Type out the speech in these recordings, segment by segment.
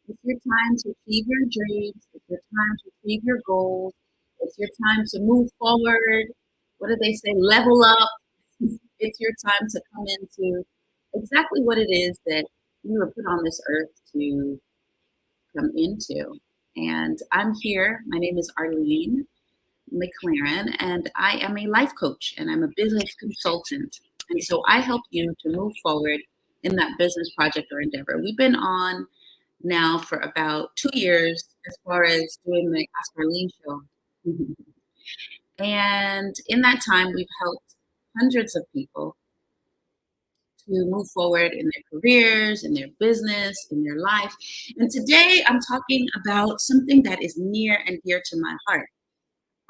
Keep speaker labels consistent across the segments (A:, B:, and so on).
A: It's your time to achieve your dreams. It's your time to achieve your goals. It's your time to move forward. What do they say? Level up. It's your time to come into exactly what it is that you were put on this earth to come into. And I'm here. My name is Arlene McLaren, and I am a life coach and I'm a business consultant. And so I help you to move forward in that business project or endeavor. We've been on now for about 2 years as far as doing the Ask Arlene show. And in that time, we've helped hundreds of people to move forward in their careers, in their business, in their life. And today I'm talking about something that is near and dear to my heart.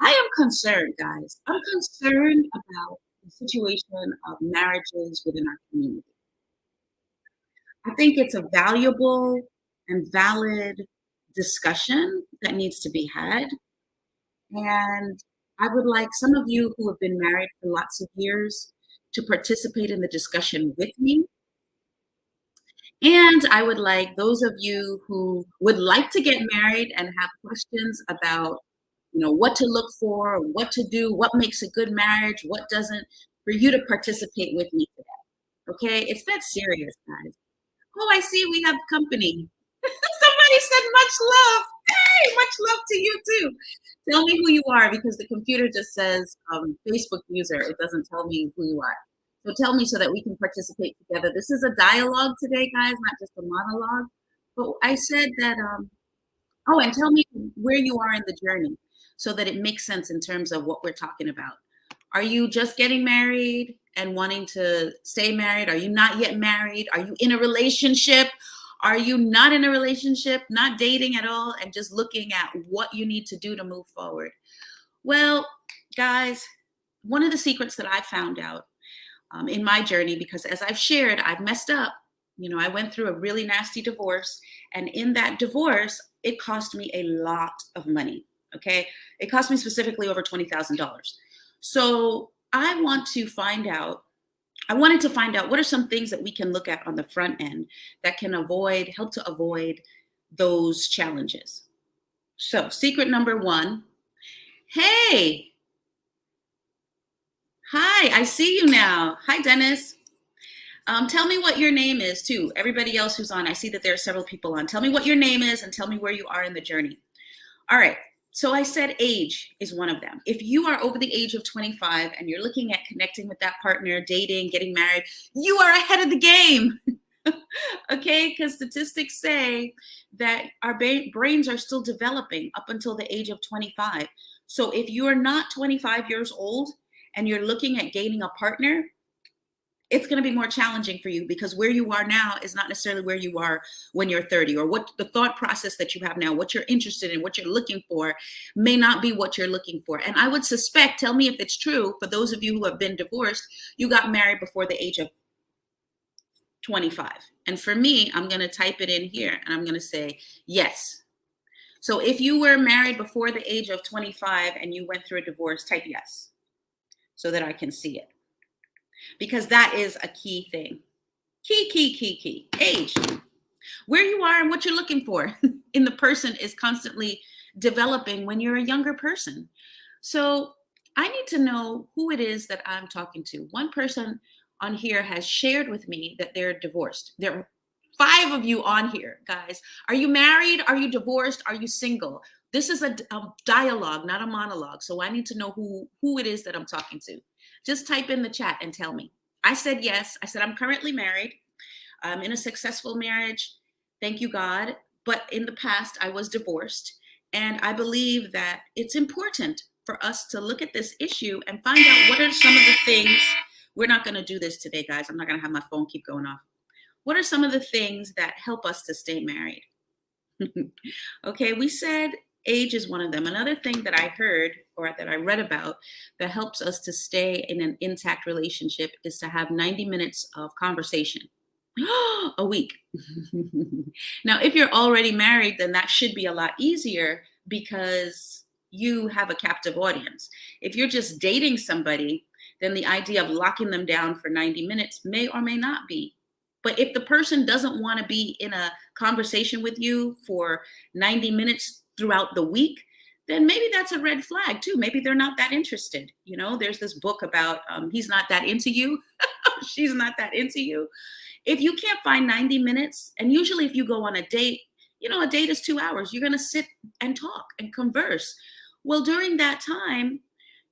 A: I am concerned, guys. I'm concerned about the situation of marriages within our community. I think it's a valuable and valid discussion that needs to be had. And I would like some of you who have been married for lots of years to participate in the discussion with me. And I would like those of you who would like to get married and have questions about, what to look for, what to do, what makes a good marriage, what doesn't, for you to participate with me today. Okay? It's that serious, guys. Oh, I see we have company. Somebody said much love. Hey, much love to you too. Tell me who you are because the computer just says Facebook user. It doesn't tell me who you are. So tell me so that we can participate together. This is a dialogue today, guys, not just a monologue. But I said that, oh, and tell me where you are in the journey so that it makes sense in terms of what we're talking about. Are you just getting married and wanting to stay married? Are you not yet married? Are you in a relationship? Are you not in a relationship, not dating at all, and just looking at what you need to do to move forward? Well, guys, one of the secrets that I found out in my journey, because as I've shared, I've messed up. I went through a really nasty divorce, and in that divorce, it cost me a lot of money. Okay. It cost me specifically over $20,000. So I wanted to find out what are some things that we can look at on the front end that can help to avoid those challenges. So, secret number one. Hey, hi, I see you now. Hi, Dennis. Tell me what your name is, too. Everybody else who's on, I see that there are several people on. Tell me what your name is and tell me where you are in the journey. All right. So I said age is one of them. If you are over the age of 25 and you're looking at connecting with that partner, dating, getting married, you are ahead of the game. Okay? Because statistics say that our brains are still developing up until the age of 25. So if you are not 25 years old and you're looking at gaining a partner, it's going to be more challenging for you because where you are now is not necessarily where you are when you're 30, or what the thought process that you have now, what you're interested in, what you're looking for may not be what you're looking for. And I would suspect, tell me if it's true, for those of you who have been divorced, you got married before the age of 25. And for me, I'm going to type it in here and I'm going to say yes. So if you were married before the age of 25 and you went through a divorce, type yes so that I can see it. Because that is a key thing. Key. Age. Where you are and what you're looking for in the person is constantly developing when you're a younger person. So I need to know who it is that I'm talking to. One person on here has shared with me that they're divorced. There are 5 of you on here, guys. Are you married? Are you divorced? Are you single? This is a dialogue, not a monologue. So I need to know who it is that I'm talking to. Just type in the chat and tell me. I said yes. I said I'm currently married. I'm in a successful marriage. Thank you, God. But in the past, I was divorced. And I believe that it's important for us to look at this issue and find out what are some of the things. We're not going to do this today, guys. I'm not going to have my phone keep going off. What are some of the things that help us to stay married? Okay, we said age is one of them. Another thing that I heard or that I read about that helps us to stay in an intact relationship is to have 90 minutes of conversation a week. Now, if you're already married, then that should be a lot easier because you have a captive audience. If you're just dating somebody, then the idea of locking them down for 90 minutes may or may not be But if the person doesn't want to be in a conversation with you for 90 minutes throughout the week, then maybe that's a red flag too. Maybe they're not that interested. You know, there's this book about he's not that into you, she's not that into you. If you can't find 90 minutes, and usually if you go on a date, you know, a date is 2 hours, you're going to sit and talk and converse. Well, during that time,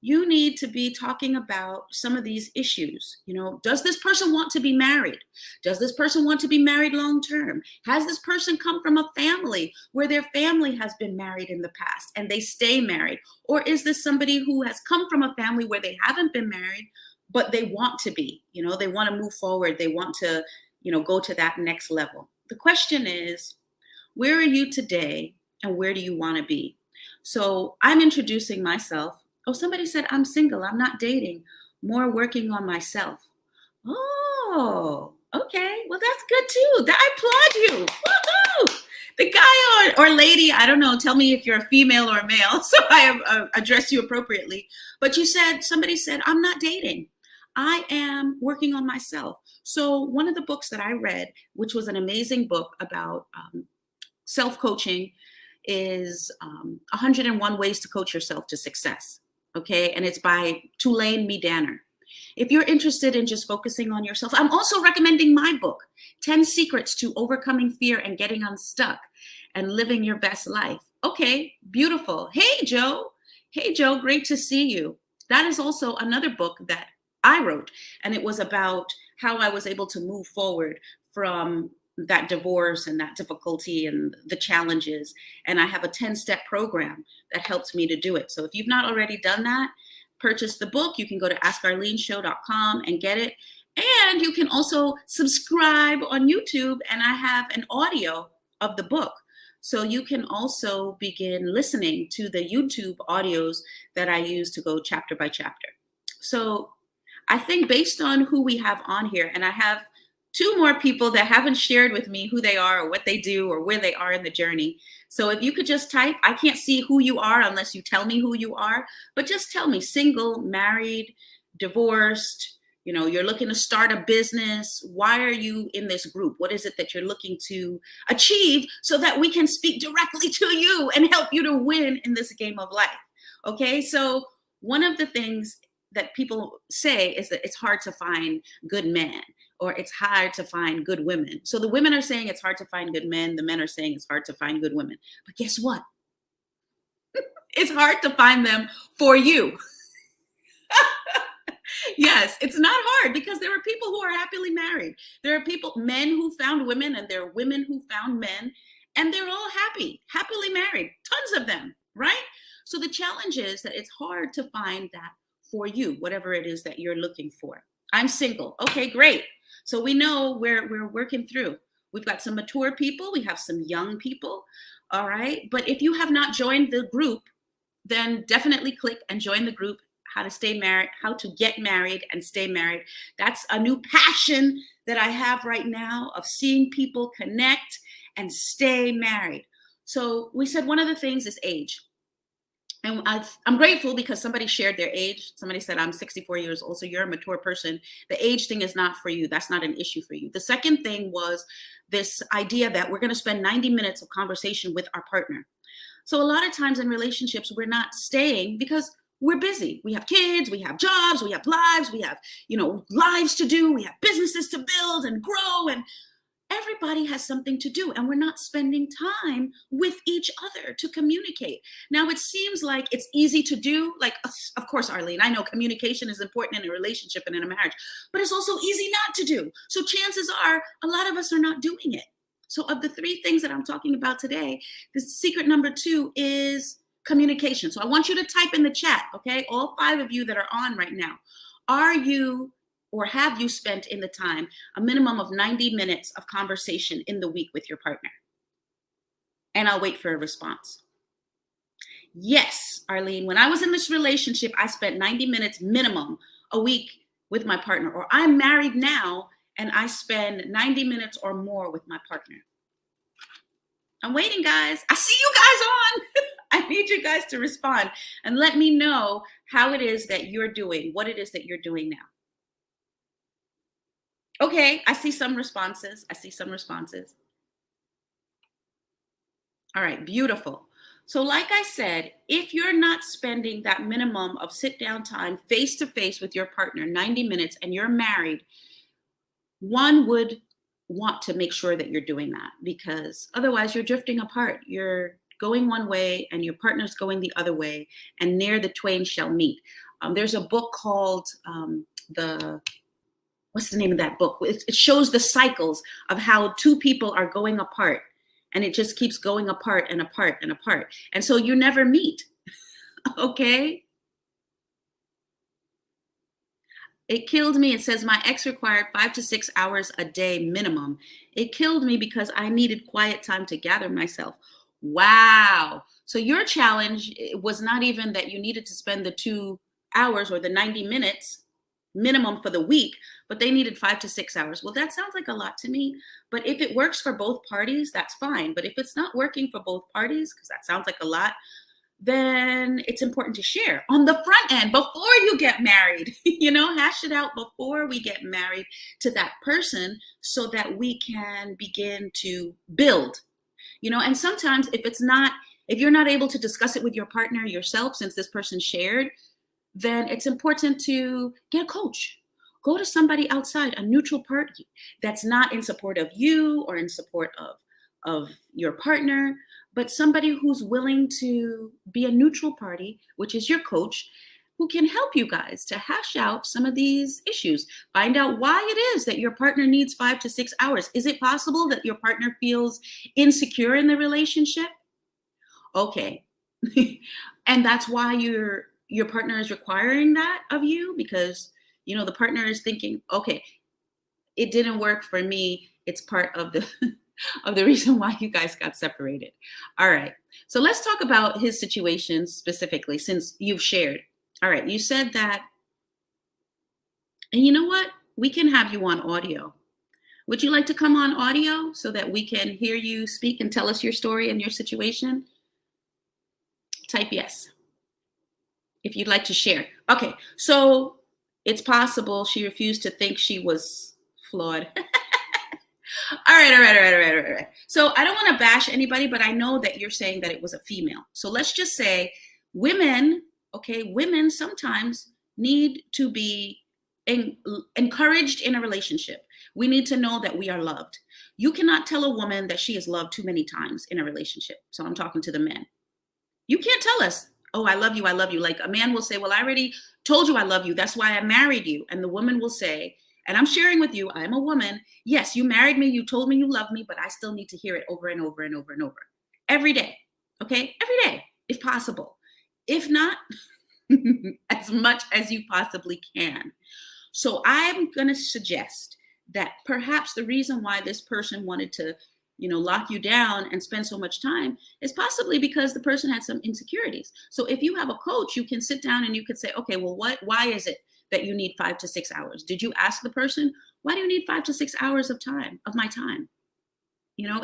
A: you need to be talking about some of these issues. You know, does this person want to be married? Does this person want to be married long term? Has this person come from a family where their family has been married in the past and they stay married? Or is this somebody who has come from a family where they haven't been married, but they want to be, you know, they want to move forward. They want to, you know, go to that next level. The question is, where are you today and where do you want to be? So I'm introducing myself. Oh, somebody said I'm single. I'm not dating. More working on myself. Oh, okay. Well, that's good too. I applaud you. Woohoo! The guy or lady, I don't know. Tell me if you're a female or a male, so I address you appropriately. But somebody said, I'm not dating. I am working on myself. So one of the books that I read, which was an amazing book about self-coaching, is 101 Ways to Coach Yourself to Success. Okay, and it's by Tulane Medaner. If you're interested in just focusing on yourself, I'm also recommending my book, 10 Secrets to Overcoming Fear and Getting Unstuck and Living Your Best Life. Okay, beautiful. Hey, Joe. Hey, Joe, great to see you. That is also another book that I wrote, and it was about how I was able to move forward from that divorce and that difficulty and the challenges. And I have a 10-step program that helps me to do it. So if you've not already done that, purchase the book. You can go to askarleneshow.com and get it. And you can also subscribe on YouTube, and I have an audio of the book. So you can also begin listening to the YouTube audios that I use to go chapter by chapter. So I think based on who we have on here, and I have 2 more people that haven't shared with me who they are or what they do or where they are in the journey. So if you could just type, I can't see who you are unless you tell me who you are, but just tell me, single, married, divorced, you know, you're looking to start a business. Why are you in this group? What is it that you're looking to achieve so that we can speak directly to you and help you to win in this game of life? Okay, so one of the things that people say is that it's hard to find good men, or it's hard to find good women. So the women are saying it's hard to find good men. The men are saying it's hard to find good women. But guess what? It's hard to find them for you. Yes, it's not hard because there are people who are happily married. There are men who found women, and there are women who found men, and they're all happily married. Tons of them, right? So the challenge is that it's hard to find that for you, whatever it is that you're looking for. I'm single. Okay, great. So we know we're working through. We've got some mature people. We have some young people. All right. But if you have not joined the group, then definitely click and join the group, How to Stay Married, How to Get Married and Stay Married. That's a new passion that I have right now, of seeing people connect and stay married. So we said one of the things is age. And I'm grateful because somebody shared their age. Somebody said, I'm 64 years old, so you're a mature person. The age thing is not for you. That's not an issue for you. The second thing was this idea that we're going to spend 90 minutes of conversation with our partner. So a lot of times in relationships, we're not staying because we're busy. We have kids, we have jobs, we have lives, we have, you know, lives to do. We have businesses to build and grow, and everybody has something to do, and we're not spending time with each other to communicate. Now, it seems like it's easy to do. Like, of course, Arlene, I know communication is important in a relationship and in a marriage, but it's also easy not to do. So chances are a lot of us are not doing it. So of the 3 things that I'm talking about today, the secret number 2 is communication. So I want you to type in the chat, okay? All 5 of you that are on right now. Are you, or have you spent in the time a minimum of 90 minutes of conversation in the week with your partner? And I'll wait for a response. Yes, Arlene, when I was in this relationship, I spent 90 minutes minimum a week with my partner. Or I'm married now and I spend 90 minutes or more with my partner. I'm waiting, guys. I see you guys on. I need you guys to respond and let me know how it is that you're doing, what it is that you're doing now. Okay, I see some responses. I see some responses. All right, beautiful. So, like I said, if you're not spending that minimum of sit down time face to face with your partner, 90 minutes, and you're married, one would want to make sure that you're doing that because otherwise you're drifting apart. You're going one way and your partner's going the other way, and ne'er the twain shall meet. There's a book called the what's the name of that book? It shows the cycles of how two people are going apart, and it just keeps going apart and apart and apart. And so you never meet, okay? It killed me. It says my ex required 5 to 6 hours a day minimum. It killed me because I needed quiet time to gather myself. Wow. So your challenge was not even that you needed to spend the 2 hours or the 90 minutes minimum for the week, but they needed 5 to 6 hours. Well, that sounds like a lot to me. But if it works for both parties, that's fine. But if it's not working for both parties, because that sounds like a lot, then it's important to share on the front end before you get married. Hash it out before we get married to that person so that we can begin to build. And sometimes if you're not able to discuss it with your partner yourself, since this person shared, then it's important to get a coach. Go to somebody outside, a neutral party that's not in support of you or in support of your partner, but somebody who's willing to be a neutral party, which is your coach, who can help you guys to hash out some of these issues. Find out why it is that your partner needs 5 to 6 hours. Is it possible that your partner feels insecure in the relationship? Okay. And that's why your partner is requiring that of you because the partner is thinking, okay, it didn't work for me. It's part of the of the reason why you guys got separated. All right. So let's talk about his situation specifically since you've shared. All right. You said that, and you know what? We can have you on audio. Would you like to come on audio so that we can hear you speak and tell us your story and your situation? Type yes if you'd like to share. Okay. So it's possible she refused to think she was flawed. All right. So I don't want to bash anybody, but I know that you're saying that it was a female. So let's just say women sometimes need to be encouraged in a relationship. We need to know that we are loved. You cannot tell a woman that she is loved too many times in a relationship. So I'm talking to the men. You can't tell us, oh, I love you, I love you. Like a man will say, well, I already told you I love you. That's why I married you. And the woman will say, and I'm sharing with you, I'm a woman. Yes, you married me. You told me you love me, but I still need to hear it over and over and over and over. Every day. Okay? Every day, if possible. If not, as much as you possibly can. So I'm going to suggest that perhaps the reason why this person wanted to lock you down and spend so much time is possibly because the person had some insecurities. So if you have a coach, you can sit down and you could say, okay, well, why is it that you need 5 to 6 hours? Did you ask the person, why do you need 5 to 6 hours of my time?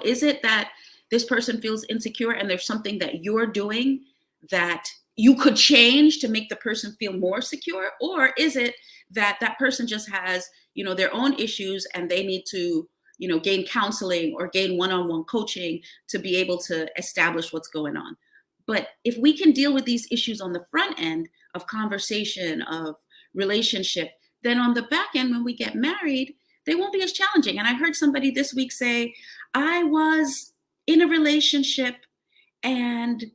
A: Is it that this person feels insecure and there's something that you're doing that you could change to make the person feel more secure? Or is it that that person just has, their own issues and they need to gain counseling or gain one-on-one coaching to be able to establish what's going on? But if we can deal with these issues on the front end of conversation, of relationship, then on the back end, when we get married, they won't be as challenging. And I heard somebody this week say, I was in a relationship and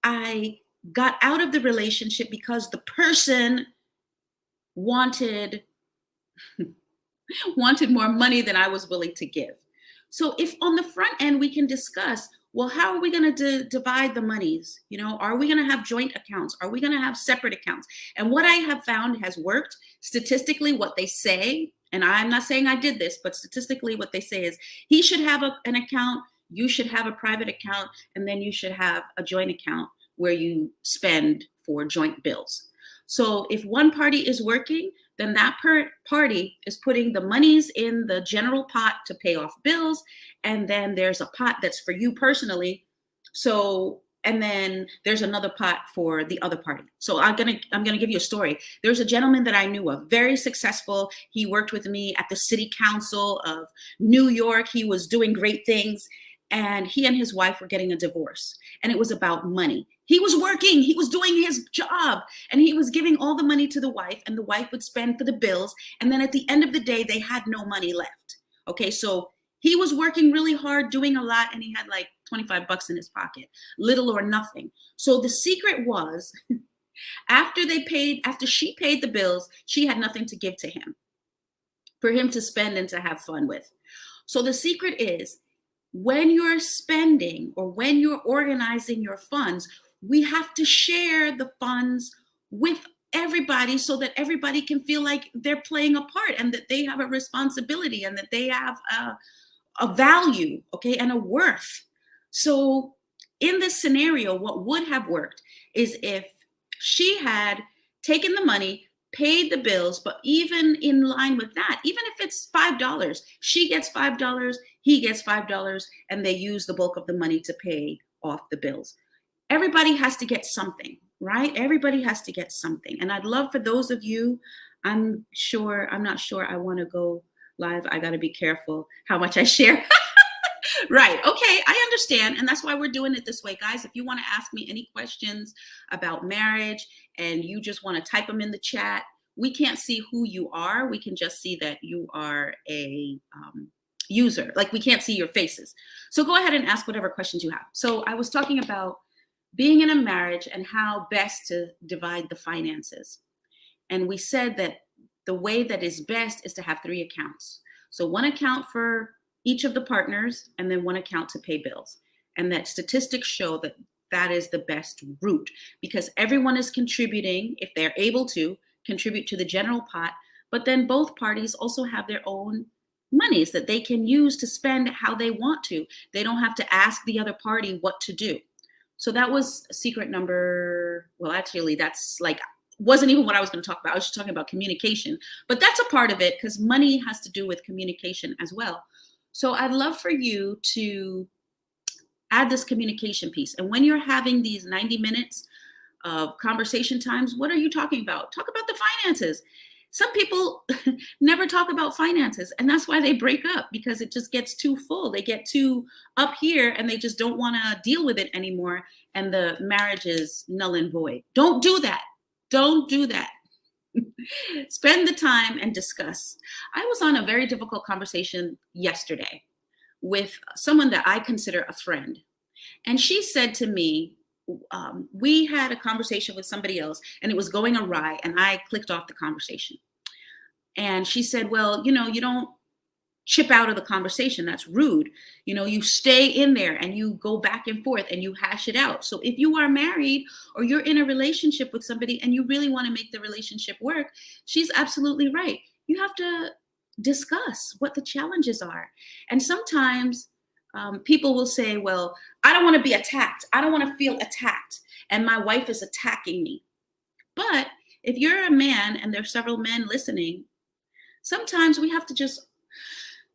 A: I got out of the relationship because the person wanted more money than I was willing to give. So if on the front end we can discuss, well, how are we going to divide the monies? Are we going to have joint accounts? Are we going to have separate accounts? And what I have found has worked statistically, what they say, and I'm not saying I did this, but statistically what they say is he should have an account, you should have a private account, and then you should have a joint account where you spend for joint bills. So if one party is working, then that party is putting the monies in the general pot to pay off bills. And then there's a pot that's for you personally. So, and then there's another pot for the other party. So I'm gonna give you a story. There's a gentleman that I knew of, very successful. He worked with me at the city council of New York. He was doing great things, and he and his wife were getting a divorce, and it was about money. He was working, he was doing his job, and he was giving all the money to the wife, and the wife would spend for the bills, and then at the end of the day, they had no money left. Okay, so he was working really hard, doing a lot, and he had like 25 bucks in his pocket, little or nothing. So the secret was, after she paid the bills, she had nothing to give to him, for him to spend and to have fun with. So the secret is, when you're spending or when you're organizing your funds, we have to share the funds with everybody so that everybody can feel like they're playing a part and that they have a responsibility and that they have a value, okay, and a worth. So in this scenario, what would have worked is if she had taken the money, paid the bills, but even in line with that, even if it's $5, she gets $5, he gets $5, and they use the bulk of the money to pay off the bills. Everybody has to get something, right? Everybody has to get something. And I'd love for those of you, I'm not sure I want to go live. I got to be careful how much I share. Right. Okay. I understand. And that's why we're doing it this way, guys. If you want to ask me any questions about marriage and you just want to type them in the chat, we can't see who you are. We can just see that you are a user. Like, we can't see your faces. So go ahead and ask whatever questions you have. So I was talking about being in a marriage and how best to divide the finances. And we said that the way that is best is to have 3 accounts. So one account for each of the partners, and then one account to pay bills. And that statistics show that that is the best route, because everyone is contributing, if they're able to contribute to the general pot, but then both parties also have their own monies that they can use to spend how they want to. They don't have to ask the other party what to do. So that was secret number, well, actually, that's like, wasn't even what I was going to talk about. I was just talking about communication, but that's a part of it because money has to do with communication as well. So I'd love for you to add this communication piece. And when you're having these 90 minutes of conversation times, what are you talking about? Talk about the finances. Some people never talk about finances, and that's why they break up, because it just gets too full. They get too up here and they just don't want to deal with it anymore. And the marriage is null and void. Don't do that. Don't do that. Spend the time and discuss. I was on a very difficult conversation yesterday with someone that I consider a friend. And she said to me, we had a conversation with somebody else and it was going awry, and I clicked off the conversation. And she said, well, you don't chip out of the conversation. That's rude. You stay in there and you go back and forth and you hash it out. So if you are married or you're in a relationship with somebody and you really want to make the relationship work, she's absolutely right. You have to discuss what the challenges are. And sometimes people will say, well, I don't want to be attacked. I don't want to feel attacked. And my wife is attacking me. But if you're a man and there's several men listening, sometimes we have to just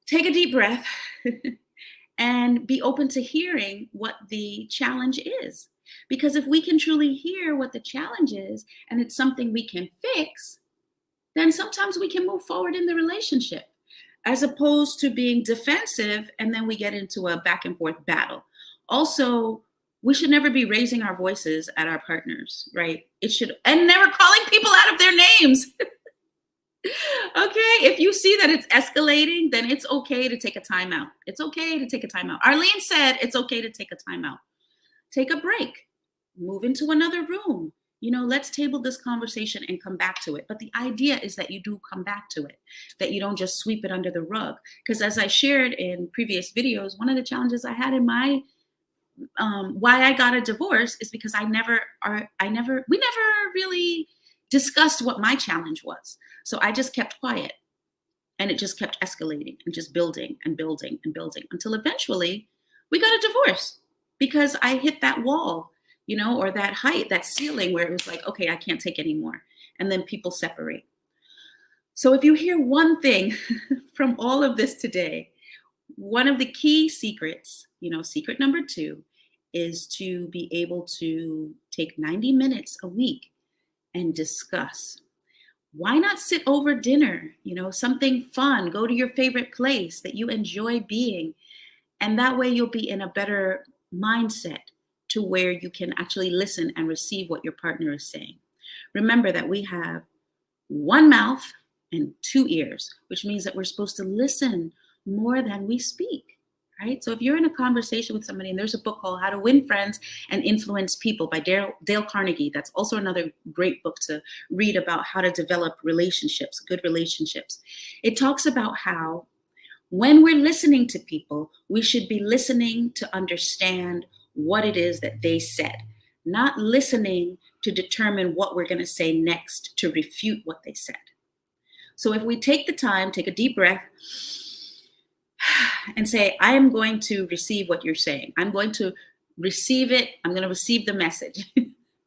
A: take a deep breath and be open to hearing what the challenge is. Because if we can truly hear what the challenge is and it's something we can fix, then sometimes we can move forward in the relationship, as opposed to being defensive and then we get into a back and forth battle. Also, we should never be raising our voices at our partners, right? And never calling people out of their names. Okay, if you see that it's escalating, then it's okay to take a timeout. It's okay to take a timeout. Arlene said it's okay to take a timeout. Take a break. Move into another room. Let's table this conversation and come back to it. But the idea is that you do come back to it, that you don't just sweep it under the rug. Because as I shared in previous videos, one of the challenges I had in my why I got a divorce is because we never really discussed what my challenge was. So I just kept quiet, and it just kept escalating and just building and building and building until eventually we got a divorce, because I hit that wall, or that height, that ceiling where it was like, okay, I can't take anymore. And then people separate. So if you hear one thing from all of this today, one of the key secrets, secret number 2, is to be able to take 90 minutes a week and discuss. Why not sit over dinner? Something fun. Go to your favorite place that you enjoy being. And that way you'll be in a better mindset to where you can actually listen and receive what your partner is saying. Remember that we have one mouth and two ears, which means that we're supposed to listen more than we speak, right? So if you're in a conversation with somebody, and there's a book called How to Win Friends and Influence People by Dale Carnegie. That's also another great book to read about how to develop relationships, good relationships. It talks about how when we're listening to people, we should be listening to understand what it is that they said, not listening to determine what we're going to say next to refute what they said. So if we take the time, take a deep breath, and say, I am going to receive what you're saying. I'm going to receive it. I'm going to receive the message.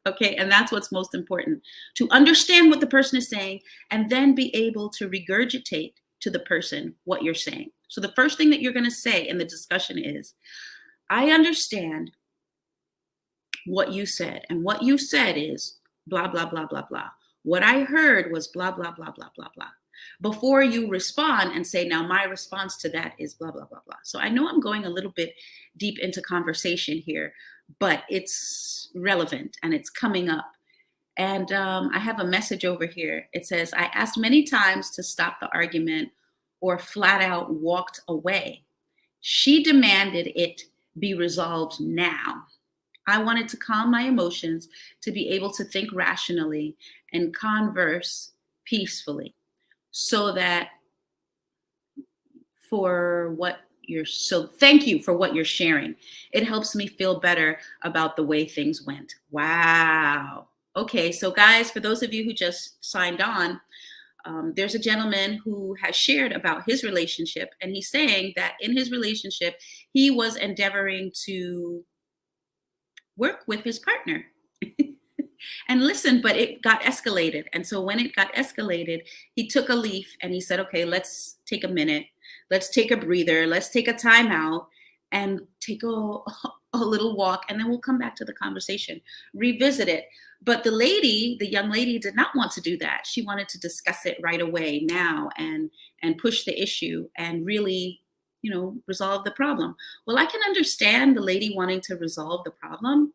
A: Okay, and that's what's most important, to understand what the person is saying and then be able to regurgitate to the person what you're saying. So the first thing that you're going to say in the discussion is, I understand what you said, and what you said is blah, blah, blah, blah, blah. What I heard was blah, blah, blah, blah, blah, blah. Before you respond and say, now my response to that is blah, blah, blah, blah. So I know I'm going a little bit deep into conversation here, but it's relevant and it's coming up. And I have a message over here. It says, I asked many times to stop the argument or flat out walked away. She demanded it be resolved now. I wanted to calm my emotions, to be able to think rationally and converse peacefully. So thank you for what you're sharing. It helps me feel better about the way things went. Wow. Okay, so guys, for those of you who just signed on, there's a gentleman who has shared about his relationship, and he's saying that in his relationship, he was endeavoring to work with his partner. And listen, but it got escalated. And so when it got escalated, he took a leaf and he said, okay, let's take a minute. Let's take a breather. Let's take a time out and take a little walk. And then we'll come back to the conversation, revisit it. But the young lady did not want to do that. She wanted to discuss it right away now and push the issue and really, resolve the problem. Well, I can understand the lady wanting to resolve the problem.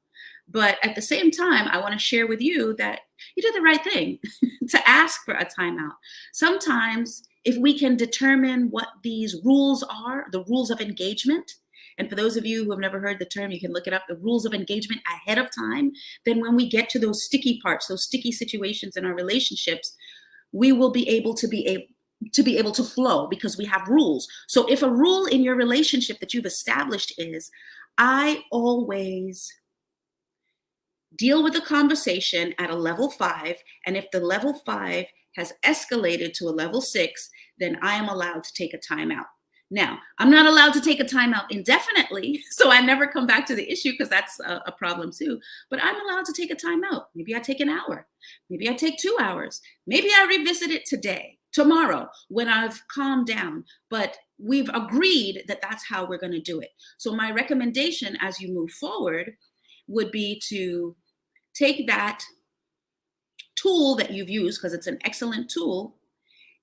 A: But at the same time, I want to share with you that you did the right thing to ask for a timeout. Sometimes if we can determine what these rules are, the rules of engagement, and for those of you who have never heard the term, you can look it up, the rules of engagement ahead of time, then when we get to those sticky parts, those sticky situations in our relationships, we will be able to flow because we have rules. So if a rule in your relationship that you've established is, I always deal with the conversation at a level 5, and if the level 5 has escalated to a level 6, then I am allowed to take a timeout. Now, I'm not allowed to take a timeout indefinitely, so I never come back to the issue because that's a problem too, but I'm allowed to take a timeout. Maybe I take an hour, maybe I take 2 hours, maybe I revisit it tomorrow when I've calmed down, but we've agreed that that's how we're going to do it. So my recommendation as you move forward would be to take that tool that you've used, because it's an excellent tool,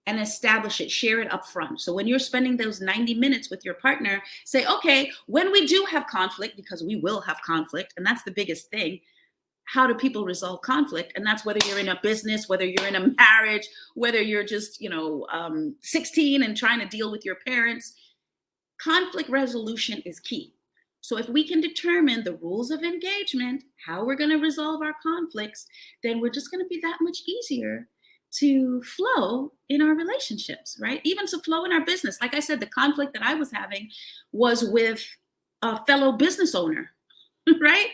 A: and establish it, share it up front. So when you're spending those 90 minutes with your partner, say, okay, when we do have conflict, because we will have conflict, and that's the biggest thing, how do people resolve conflict? And that's whether you're in a business, whether you're in a marriage, whether you're just, 16 and trying to deal with your parents. Conflict resolution is key. So if we can determine the rules of engagement, how we're going to resolve our conflicts, then we're just going to be that much easier to flow in our relationships, right? Even to flow in our business. Like I said, the conflict that I was having was with a fellow business owner, right?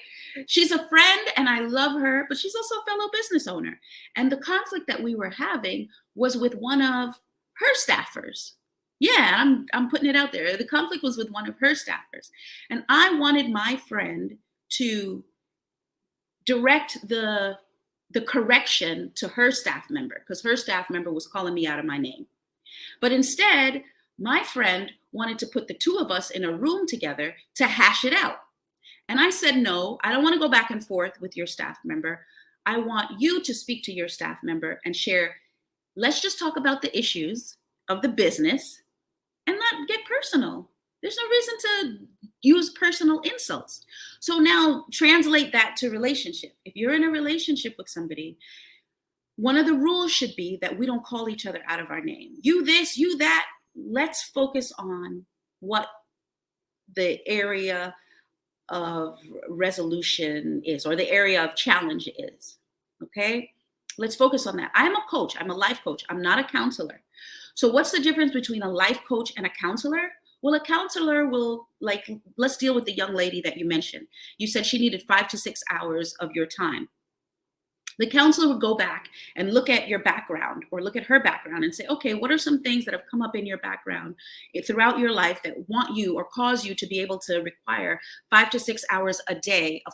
A: She's a friend and I love her, but she's also a fellow business owner. And the conflict that we were having was with one of her staffers. Yeah, I'm putting it out there. The conflict was with one of her staffers. And I wanted my friend to direct the correction to her staff member, because her staff member was calling me out of my name. But instead, my friend wanted to put the two of us in a room together to hash it out. And I said, no, I don't want to go back and forth with your staff member. I want you to speak to your staff member and share, let's just talk about the issues of the business and not get personal. There's no reason to use personal insults. So now translate that to relationship. If you're in a relationship with somebody, one of the rules should be that we don't call each other out of our name. You this, you that. Let's focus on what the area of resolution is or the area of challenge is. Okay? Let's focus on that. I'm a coach. I'm a life coach. I'm not a counselor. So what's the difference between a life coach and a counselor? Well, a counselor will, like, let's deal with the young lady that you mentioned. You said she needed 5 to 6 hours of your time. The counselor would go back and look at your background or look at her background and say, okay, what are some things that have come up in your background throughout your life that want you or cause you to be able to require 5 to 6 hours a day of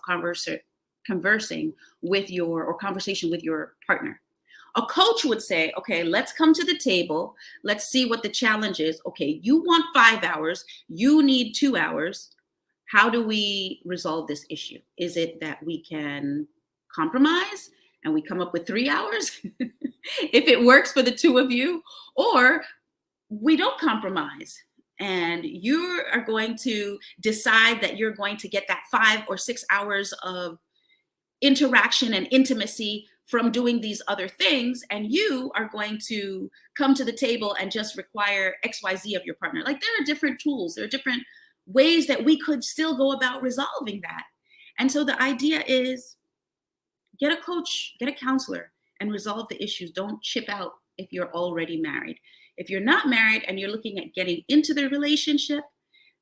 A: conversing with your or conversation with your partner? A coach would say, okay, let's come to the table. Let's see what the challenge is. Okay, you want 5 hours, you need 2 hours. How do we resolve this issue? Is it that we can compromise and we come up with 3 hours if it works for the two of you, or we don't compromise and you are going to decide that you're going to get that 5 or 6 hours of interaction and intimacy from doing these other things, and you are going to come to the table and just require XYZ of your partner. Like, there are different tools, there are different ways that we could still go about resolving that. And so the idea is, get a coach, get a counselor, and resolve the issues. Don't chip out if you're already married. If you're not married and you're looking at getting into the relationship,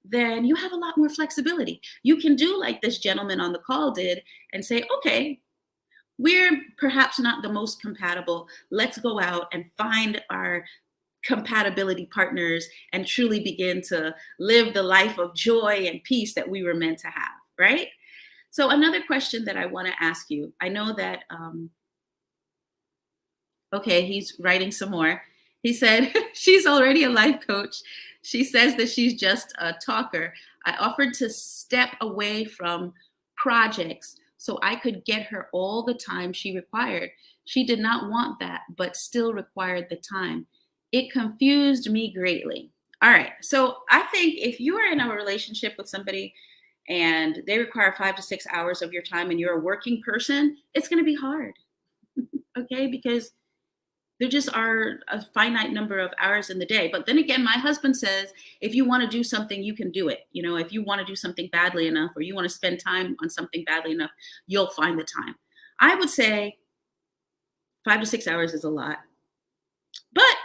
A: then you have a lot more flexibility. You can do like this gentleman on the call did and say, okay, we're perhaps not the most compatible. Let's go out and find our compatibility partners and truly begin to live the life of joy and peace that we were meant to have, right? So another question that I want to ask you, I know that, okay, he's writing some more. He said, she's already a life coach. She says that she's just a talker. I offered to step away from projects so I could get her all the time she required. She did not want that, but still required the time. It confused me greatly. All right. So I think if you are in a relationship with somebody and they require 5 to 6 hours of your time and you're a working person, it's going to be hard. Okay. Because there just are a finite number of hours in the day. But then again, my husband says, if you want to do something, you can do it. You know, if you want to do something badly enough, or you want to spend time on something badly enough, you'll find the time. I would say 5 to 6 hours is a lot. But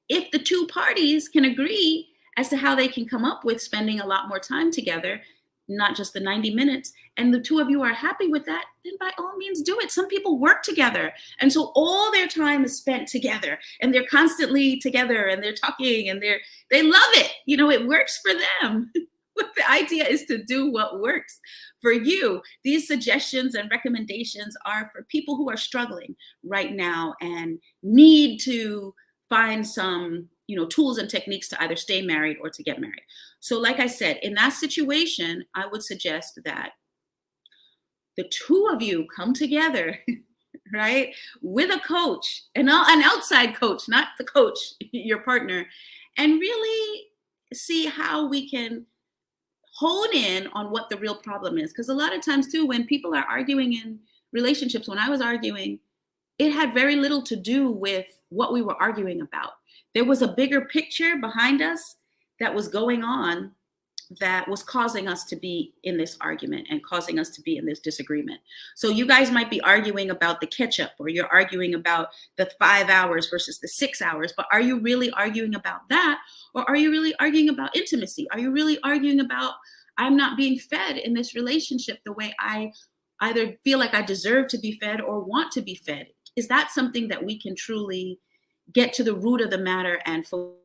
A: if the two parties can agree as to how they can come up with spending a lot more time together, not just the 90 minutes, and the two of you are happy with that, then by all means do it. Some people work together, and so all their time is spent together, and they're constantly together, and they're talking, and they love it. You know, it works for them. But the idea is to do what works for you. These suggestions and recommendations are for people who are struggling right now and need to find some, tools and techniques to either stay married or to get married. So like I said, in that situation, I would suggest that the two of you come together, right, with a coach, an outside coach, not the coach, your partner, and really see how we can hone in on what the real problem is. Because a lot of times too, when people are arguing in relationships, when I was arguing, it had very little to do with what we were arguing about. There was a bigger picture behind us that was going on that was causing us to be in this argument and causing us to be in this disagreement. So you guys might be arguing about the ketchup, or you're arguing about the 5 hours versus the 6 hours, but are you really arguing about that? Or are you really arguing about intimacy? Are you really arguing about, I'm not being fed in this relationship the way I either feel like I deserve to be fed or want to be fed? Is that something that we can truly get to the root of the matter and focus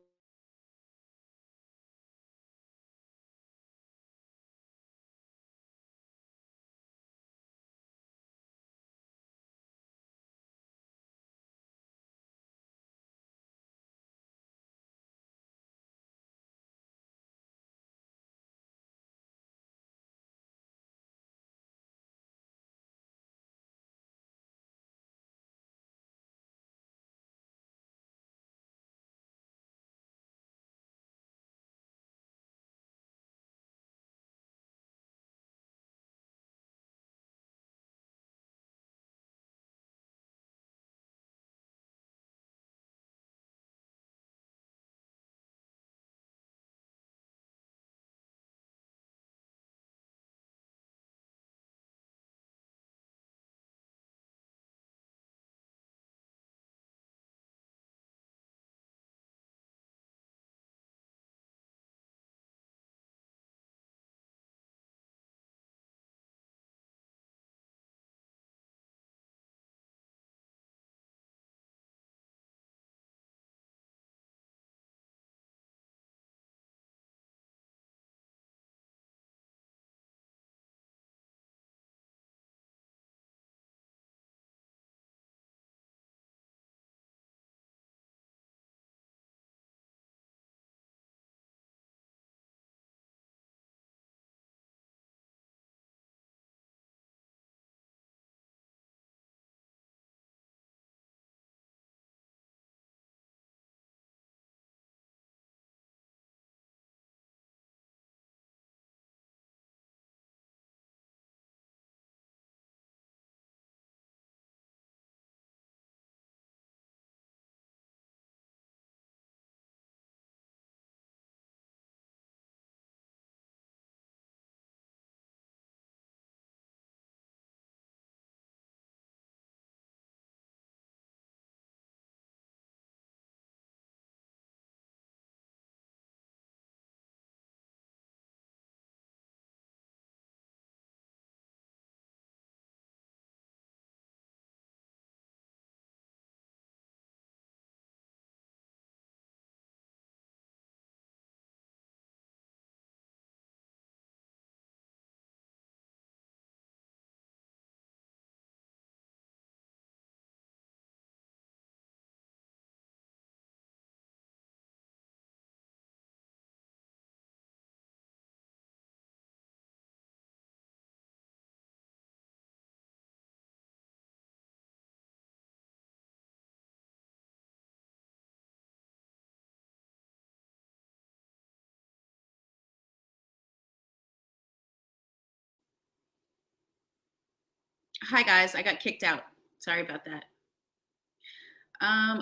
A: Hi guys, I got kicked out. Sorry about that.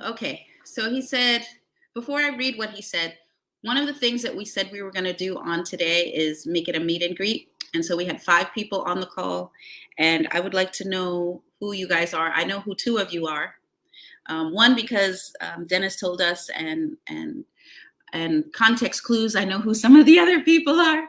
A: Okay, so he said, before I read what he said, one of the things that we said we were going to do on today is make it a meet and greet. And so we had 5 people on the call, and I would like to know who you guys are. I know who 2 of you are. One because Dennis told us, and context clues. I know who some of the other people are,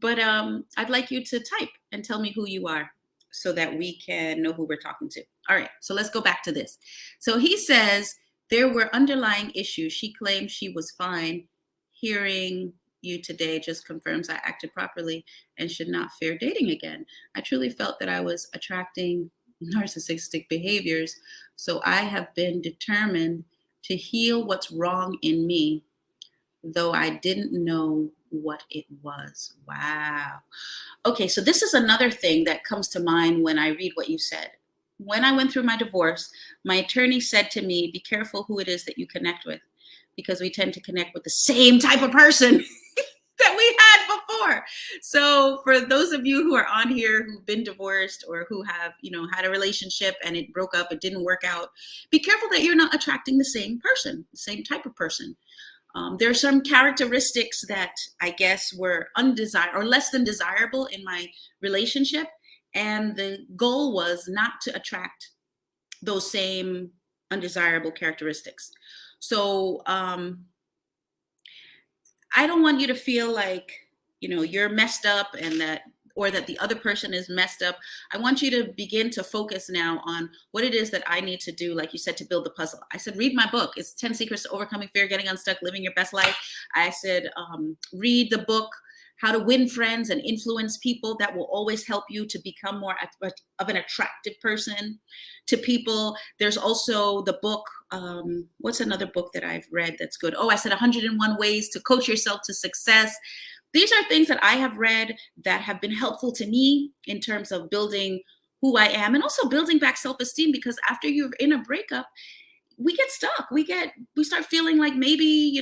A: but I'd like you to type and tell me who you are so that we can know who we're talking to. All right, so let's go back to this. So he says there were underlying issues. She claims she was fine. Hearing you today just confirms I acted properly and should not fear dating again. I truly felt that I was attracting narcissistic behaviors, so I have been determined to heal what's wrong in me, though I didn't know what it was. Wow. Okay, so this is another thing that comes to mind when I read what you said. When I went through my divorce, my attorney said to me, be careful who it is that you connect with, because we tend to connect with the same type of person that we had before. So for those of you who are on here who've been divorced or who have, had a relationship and it broke up, it didn't work out, be careful that you're not attracting the same person, the same type of person. There are some characteristics that I guess were undesirable or less than desirable in my relationship. And the goal was not to attract those same undesirable characteristics. So I don't want you to feel like, you're messed up and that the other person is messed up. I want you to begin to focus now on what it is that I need to do, like you said, to build the puzzle. I said, read my book. It's 10 Secrets to Overcoming Fear, Getting Unstuck, Living Your Best Life. I said, read the book, How to Win Friends and Influence People. That will always help you to become more of an attractive person to people. There's also the book, what's another book that I've read that's good? Oh, I said 101 Ways to Coach Yourself to Success. These are things that I have read that have been helpful to me in terms of building who I am and also building back self-esteem, because after you're in a breakup, we get stuck. We start feeling like maybe,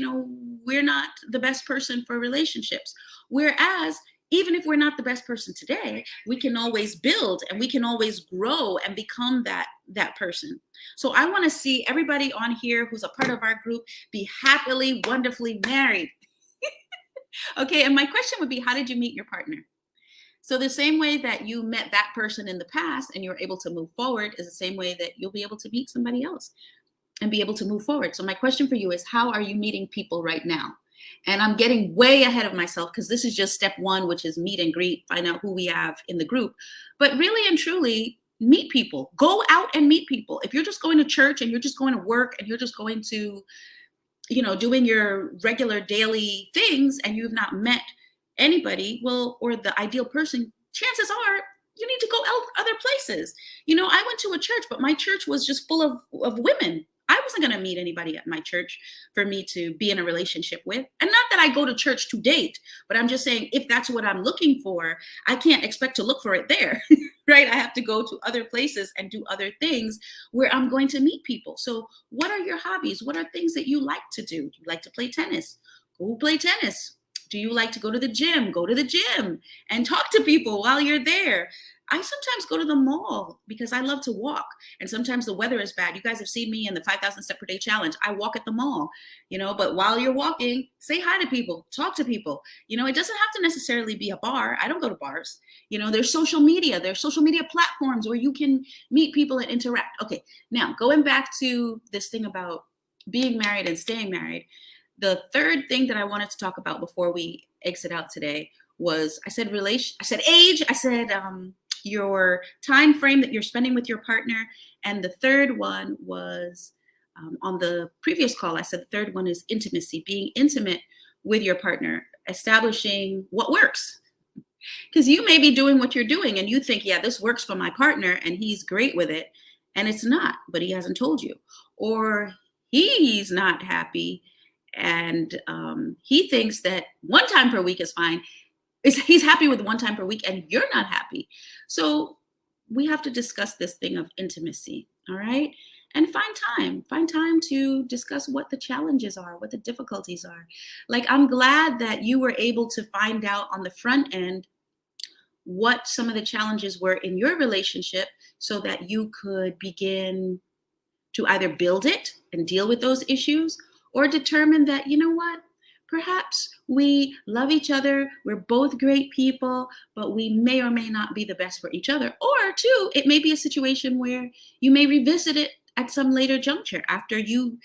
A: we're not the best person for relationships. Whereas even if we're not the best person today, we can always build and we can always grow and become that person. So I want to see everybody on here who's a part of our group be happily, wonderfully married. Okay, and my question would be, how did you meet your partner? So the same way that you met that person in the past and you were able to move forward is the same way that you'll be able to meet somebody else and be able to move forward. So my question for you is, how are you meeting people right now? And I'm getting way ahead of myself because this is just step 1, which is meet and greet, find out who we have in the group. But really and truly, meet people. Go out and meet people. If you're just going to church and you're just going to work and you're just going to doing your regular daily things and you've not met anybody, well, or the ideal person, chances are you need to go out other places. I went to a church, but my church was just full of women. I wasn't going to meet anybody at my church for me to be in a relationship with. And not that I go to church to date, but I'm just saying if that's what I'm looking for, I can't expect to look for it there, right? I have to go to other places and do other things where I'm going to meet people. So what are your hobbies? What are things that you like to do? Do you like to play tennis? Go play tennis. Do you like to go to the gym? Go to the gym and talk to people while you're there. I sometimes go to the mall because I love to walk. And sometimes the weather is bad. You guys have seen me in the 5,000 step per day challenge. I walk at the mall, but while you're walking, say hi to people, talk to people. It doesn't have to necessarily be a bar. I don't go to bars. There's social media. There's social media platforms where you can meet people and interact. Okay, now going back to this thing about being married and staying married. The third thing that I wanted to talk about before we exit out today was I said age, I said your time frame that you're spending with your partner, and the third one was on the previous call. I said the third one is intimacy, being intimate with your partner, establishing what works. Because you may be doing what you're doing and you think, yeah, this works for my partner and he's great with it, and it's not, but he hasn't told you, or he's not happy and he thinks that one time per week is fine. He's happy with one time per week and you're not happy. So we have to discuss this thing of intimacy, all right? And find time to discuss what the challenges are, what the difficulties are. Like, I'm glad that you were able to find out on the front end what some of the challenges were in your relationship, so that you could begin to either build it and deal with those issues, or determine that, you know what, perhaps we love each other, we're both great people, but we may or may not be the best for each other. Or two, it may be a situation where you may revisit it at some later juncture after you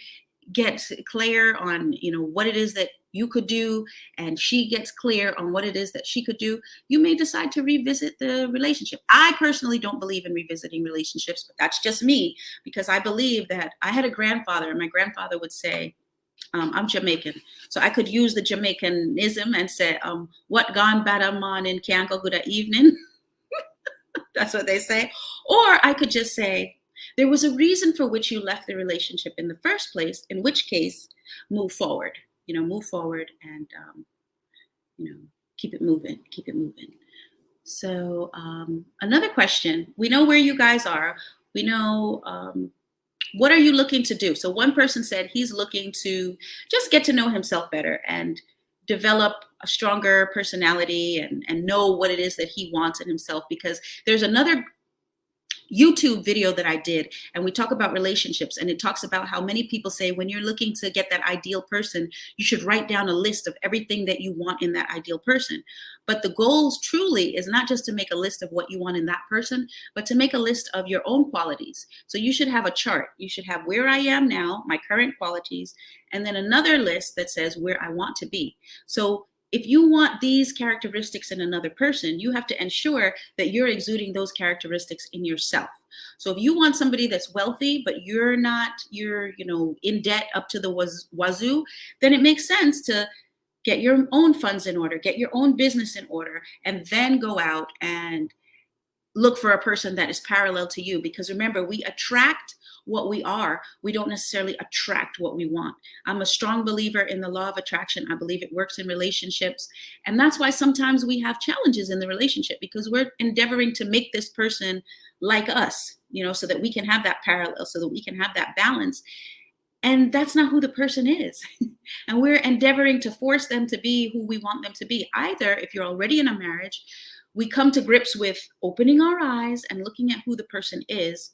A: get clear on, what it is that you could do, and she gets clear on what it is that she could do. You may decide to revisit the relationship. I personally don't believe in revisiting relationships, but that's just me, because I believe that I had a grandfather, and my grandfather would say, I'm Jamaican, so I could use the Jamaicanism and say, what gone bad a morning can't go good at evening. That's what they say. Or I could just say, there was a reason for which you left the relationship in the first place, in which case, move forward, move forward and, keep it moving, keep it moving. So another question, we know where you guys are. We know, what are you looking to do? So one person said he's looking to just get to know himself better and develop a stronger personality and know what it is that he wants in himself, because there's another YouTube video that I did, and we talk about relationships, and it talks about how many people say when you're looking to get that ideal person, you should write down a list of everything that you want in that ideal person. But the goal truly is not just to make a list of what you want in that person, but to make a list of your own qualities. So you should have a chart. You should have where I am now, my current qualities, and then another list that says where I want to be. So if you want these characteristics in another person, you have to ensure that you're exuding those characteristics in yourself. So if you want somebody that's wealthy, but you're not, you're in debt up to the wazoo, then it makes sense to get your own funds in order, get your own business in order, and then go out and look for a person that is parallel to you. Because remember, we attract what we are. We don't necessarily attract what we want. I'm a strong believer in the law of attraction. I believe it works in relationships. And that's why sometimes we have challenges in the relationship, because we're endeavoring to make this person like us, so that we can have that parallel, so that we can have that balance. And that's not who the person is. And we're endeavoring to force them to be who we want them to be. Either, if you're already in a marriage, we come to grips with opening our eyes and looking at who the person is,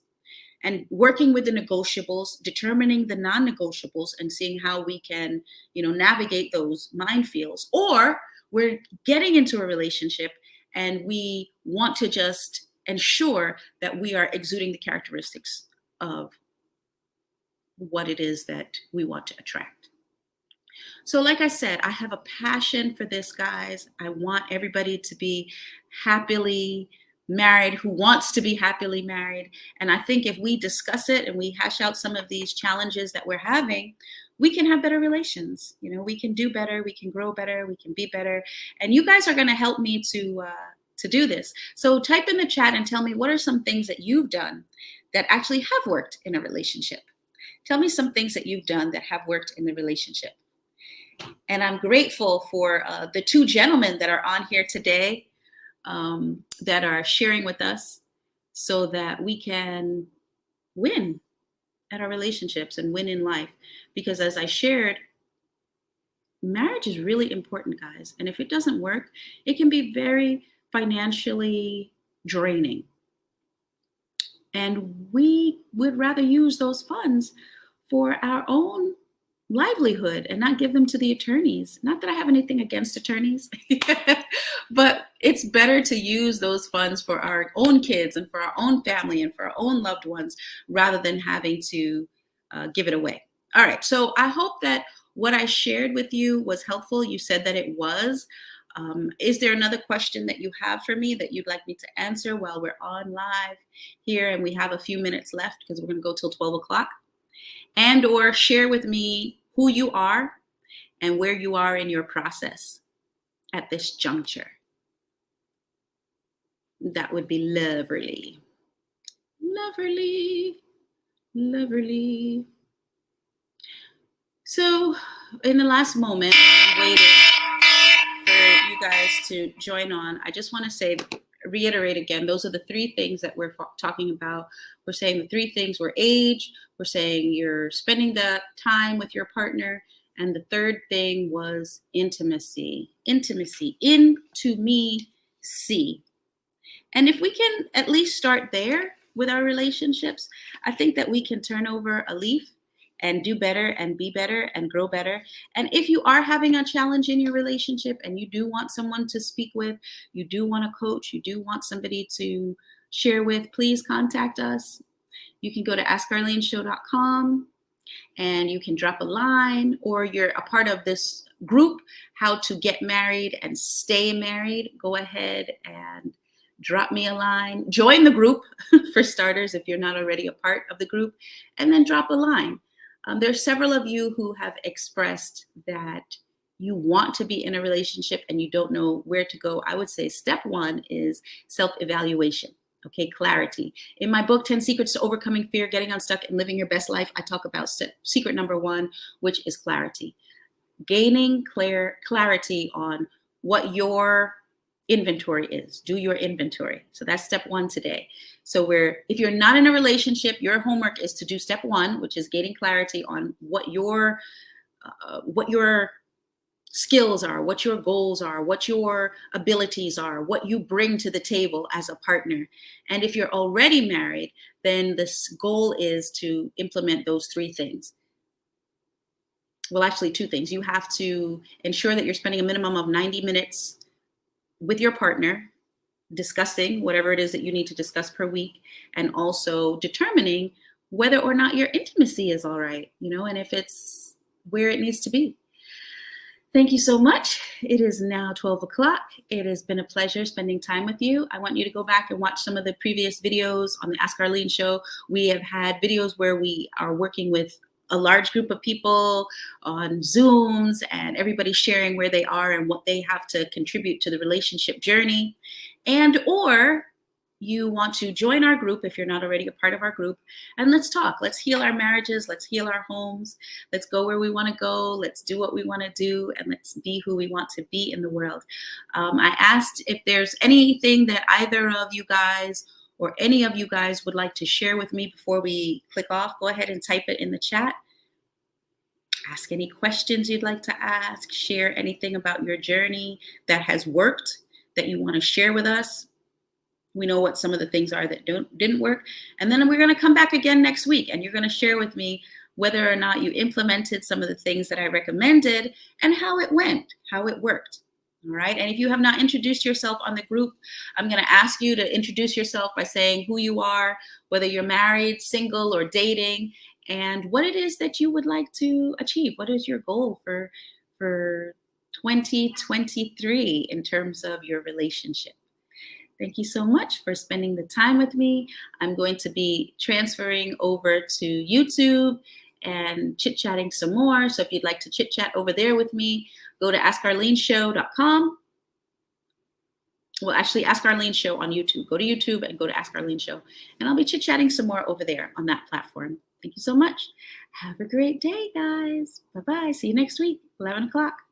A: and working with the negotiables, determining the non-negotiables, and seeing how we can, navigate those minefields. Or we're getting into a relationship and we want to just ensure that we are exuding the characteristics of what it is that we want to attract. So like I said, I have a passion for this, guys. I want everybody to be happily married, who wants to be happily married. And I think if we discuss it and we hash out some of these challenges that we're having, we can have better relations. We can do better, we can grow better, we can be better. And you guys are going to help me to do this. So type in the chat and tell me, what are some things that you've done that actually have worked in a relationship? Tell me some things that you've done that have worked in the relationship. And I'm grateful for the two gentlemen that are on here today, that are sharing with us, so that we can win at our relationships and win in life. Because as I shared, marriage is really important, guys. And if it doesn't work, it can be very financially draining. And we would rather use those funds for our own livelihood and not give them to the attorneys. Not that I have anything against attorneys, but it's better to use those funds for our own kids and for our own family and for our own loved ones, rather than having to give it away. All right, so I hope that what I shared with you was helpful. You said that it was. Is there another question that you have for me that you'd like me to answer while we're on live here and we have a few minutes left, because we're going to go till 12 o'clock? And or share with me who you are and where you are in your process at this juncture. That would be lovely. Lovely, lovely. So in the last moment, I'm waiting for you guys to join on. I just want to reiterate again, those are the three things that we're talking about. We're saying the three things were age, we're saying you're spending the time with your partner, and the third thing was intimacy. Intimacy, into me, see. And if we can at least start there, with our relationships, I think that we can turn over a leaf and do better and be better and grow better. And if you are having a challenge in your relationship and you do want someone to speak with, you do want a coach, you do want somebody to share with, please contact us. You can go to askarleneshow.com and you can drop a line, or you're a part of this group, How to Get Married and Stay Married. Go ahead and drop me a line. Join the group for starters if you're not already a part of the group, and then drop a line. There's several of you who have expressed that you want to be in a relationship and you don't know where to go. I would say step one is self-evaluation. Okay, clarity. In my book, 10 Secrets to Overcoming Fear, Getting Unstuck and Living Your Best Life, I talk about secret number one, which is clarity. Gaining clarity on what your inventory is. Do your inventory. So that's step one today. So if you're not in a relationship, your homework is to do step one, which is gaining clarity on what your skills are, what your goals are, what your abilities are, what you bring to the table as a partner. And if you're already married, then this goal is to implement those three things. Well, actually two things. You have to ensure that you're spending a minimum of 90 minutes with your partner discussing whatever it is that you need to discuss per week, and also determining whether or not your intimacy is all right, and if it's where it needs to be. Thank you so much. It is now 12 o'clock. It has been a pleasure spending time with you. I want you to go back and watch some of the previous videos on the Ask Arlene show. We have had videos where we are working with a large group of people on Zooms, and everybody sharing where they are and what they have to contribute to the relationship journey. And or you want to join our group if you're not already a part of our group, and let's talk. Let's heal our marriages. Let's heal our homes. Let's go where we want to go. Let's do what we want to do, and let's be who we want to be in the world. I asked if there's anything that either of you guys or any of you guys would like to share with me before we click off. Go ahead and type it in the chat. Ask any questions you'd like to ask. Share anything about your journey that has worked that you want to share with us. We know what some of the things are that didn't work. And then we're going to come back again next week, and you're going to share with me whether or not you implemented some of the things that I recommended and how it went, how it worked. All right. And if you have not introduced yourself on the group, I'm going to ask you to introduce yourself by saying who you are, whether you're married, single, or dating, and what it is that you would like to achieve. What is your goal for 2023 in terms of your relationship? Thank you so much for spending the time with me. I'm going to be transferring over to YouTube and chit-chatting some more. So if you'd like to chit-chat over there with me, go to askarleneshow.com. Well, actually, Ask Arlene Show on YouTube. Go to YouTube and go to Ask Arlene Show. And I'll be chit-chatting some more over there on that platform. Thank you so much. Have a great day, guys. Bye-bye. See you next week, 11 o'clock.